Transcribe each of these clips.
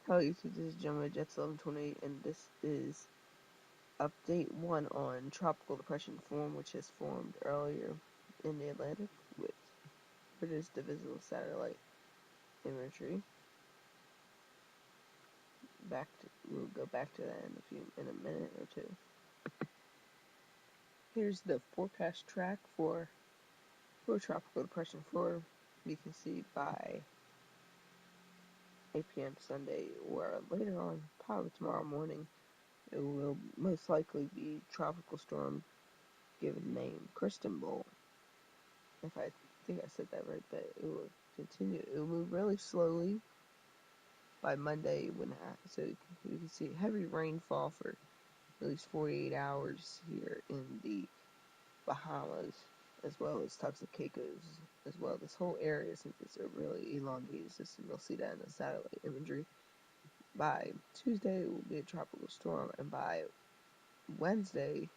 Hello YouTube, this is Gemini Jets 1128, and this is update 1 on Tropical Depression Form, which has formed earlier in the Atlantic with British Divisible Satellite imagery. We'll go back to that in a minute or two. Here's the forecast track for Tropical Depression Form. You can see by 8 p.m. Sunday or later on, probably tomorrow morning, it will most likely be Tropical Storm given name Cristanbul. If I think I said that right, but it will continue. It will move really slowly by Monday so you can see heavy rainfall for at least 48 hours here in the Bahamas, as well as Turks and Caicos, as well. This whole area, since it's a really elongated system, you'll see that in the satellite imagery. By Tuesday, it will be a tropical storm, and by Wednesday,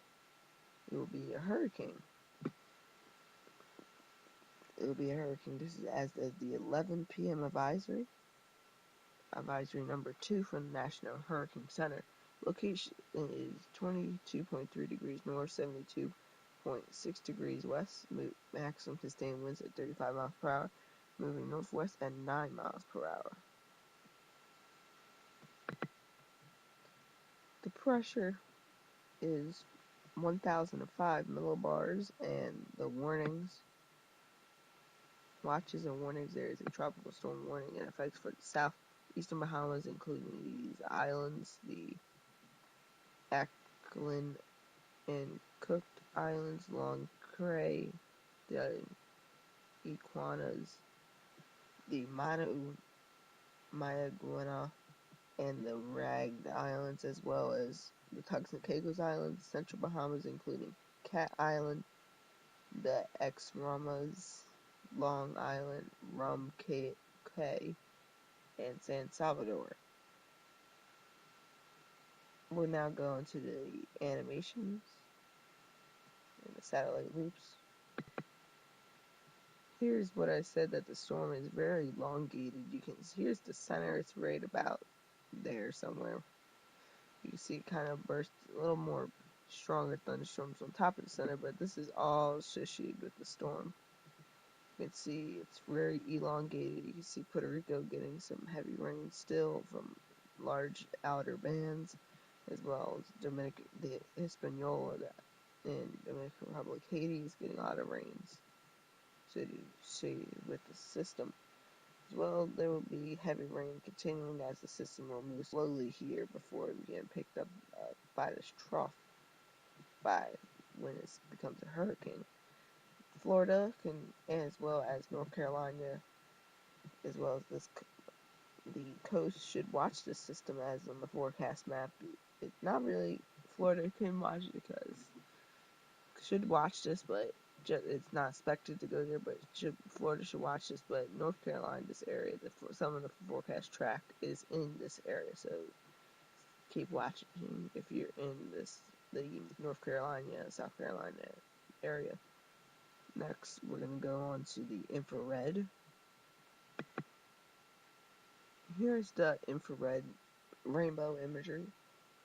it will be a hurricane. It will be a hurricane. This is as of the 11 p.m. advisory. Advisory number 2 from the National Hurricane Center. Location is 22.3 degrees north, 72.6 degrees west. Maximum sustained winds at 35 miles per hour, moving northwest at 9 miles per hour. The pressure is 1,005 millibars, and the watches and warnings, there is a tropical storm warning in effect for the southeastern Bahamas, including these islands, the Ackland and Cook Islands, Long Cray, the Iguanas, the Mayaguana, and the Ragged Islands, as well as the Turks and Caicos Islands, Central Bahamas, including Cat Island, the Extremas, Long Island, Rum Cay, and San Salvador. We'll now go into the animations and the satellite loops. Here's what I said, that the storm is very elongated. You can here's the center. It's right about there somewhere. You can see it kind of burst a little more stronger thunderstorms on top of the center, but this is all associated with the storm. You can see it's very elongated. You can see Puerto Rico getting some heavy rain still from large outer bands, as well as the Hispaniola in Dominican Republic. Haiti is getting a lot of rains. So with the system. As well, there will be heavy rain continuing as the system will move slowly here before it being picked up by this trough by when it becomes a hurricane. Florida as well as North Carolina, as well as the coast should watch this system as on the forecast map. It's not really Florida can watch it because should watch this, but it's not expected to go there. But Florida should watch this. But North Carolina, this area, some of the forecast track is in this area, so keep watching if you're in the North Carolina, South Carolina area. Next, we're gonna go on to the infrared. Here's the infrared rainbow imagery.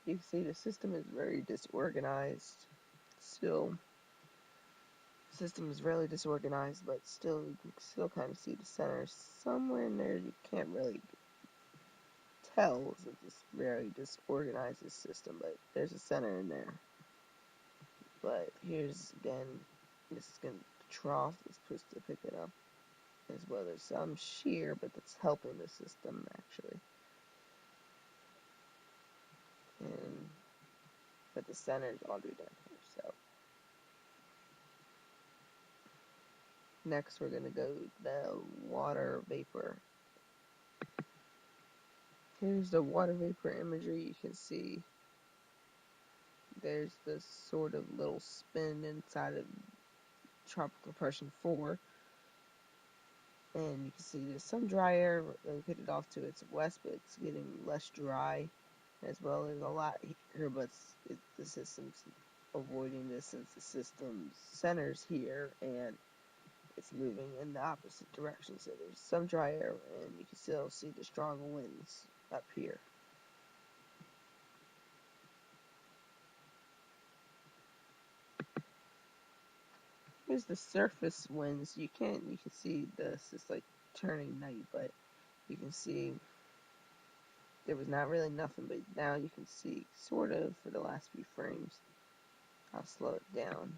You can see the system is very disorganized. System is really disorganized, but still you can still kind of see the center somewhere in there. You can't really tell. It's very disorganized, this system, but there's a center in there. But here's again, this is going to the trough is supposed to pick it up as well. There's some shear, but that's helping the system actually. But the center is all the way down here. So next we're going to go the water vapor. Here's the water vapor imagery. You can see there's this sort of little spin inside of Tropical Depression 4. And you can see there's some dry air located off to its west, but it's getting less dry, as well as a lot here, but the system's avoiding this since the system centers here and it's moving in the opposite direction. So there's some dry air, and you can still see the strong winds up here. Here's the surface winds. You can see this. It's like turning night, but you can see there was not really nothing, but now you can see sort of for the last few frames. I'll slow it down.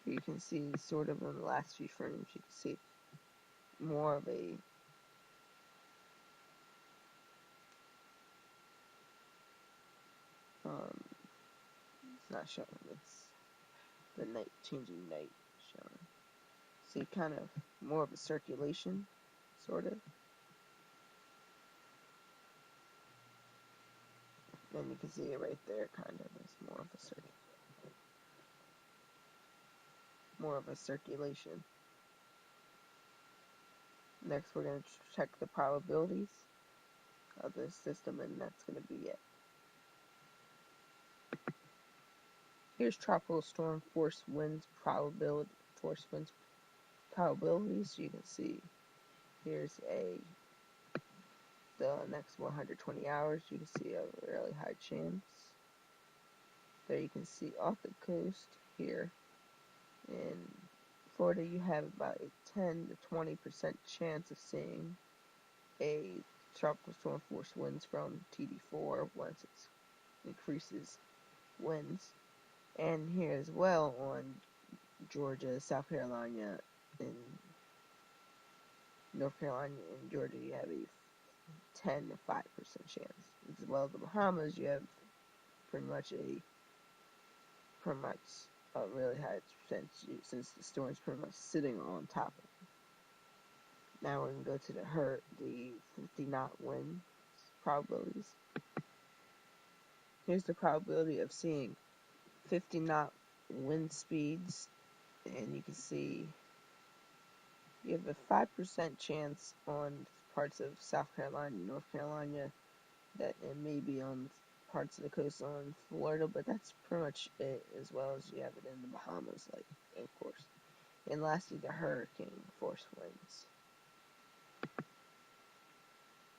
You can see sort of in the last few frames, you can see more of a it's not showing, it's the night, changing night showing. See kind of more of a circulation, sort of. And you can see it right there, kind of. It's more of a circulation. Next, we're going to check the probabilities of the system, and that's going to be it. Here's tropical storm force winds probability, probabilities. You can see here's the next 120 hours. You can see a really high chance. There you can see off the coast here in Florida, you have about a 10 to 20% chance of seeing a tropical storm force winds from TD4 once it increases winds. And here as well on Georgia, South Carolina, and North Carolina and Georgia, you have a 10 to 5% chance. As well as the Bahamas, you have pretty much a really high percentage since the storm's pretty much sitting on top of it. Now we're going to go to the 50 knot wind probabilities. Here's the probability of seeing 50 knot wind speeds, and you can see you have a 5% chance on parts of South Carolina, North Carolina, that it may be on parts of the coast on Florida, but that's pretty much it, as well as you have it in the Bahamas, like, of course. And lastly, the hurricane force winds.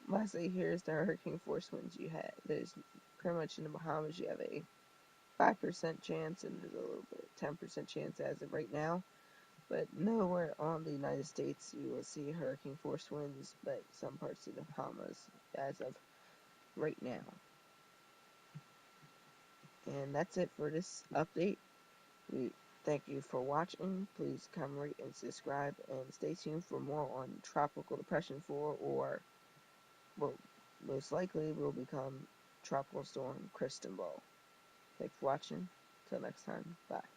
Lastly, here's the hurricane force winds you had. There's pretty much in the Bahamas, you have a 5% chance, and there's a little bit 10% chance as of right now. But nowhere on the United States you will see hurricane force winds, but some parts of the Bahamas as of right now. And that's it for this update. We thank you for watching. Please come rate and subscribe, and stay tuned for more on Tropical Depression 4, or well, most likely will become Tropical Storm Cristobal. Thanks for watching. Till next time. Bye.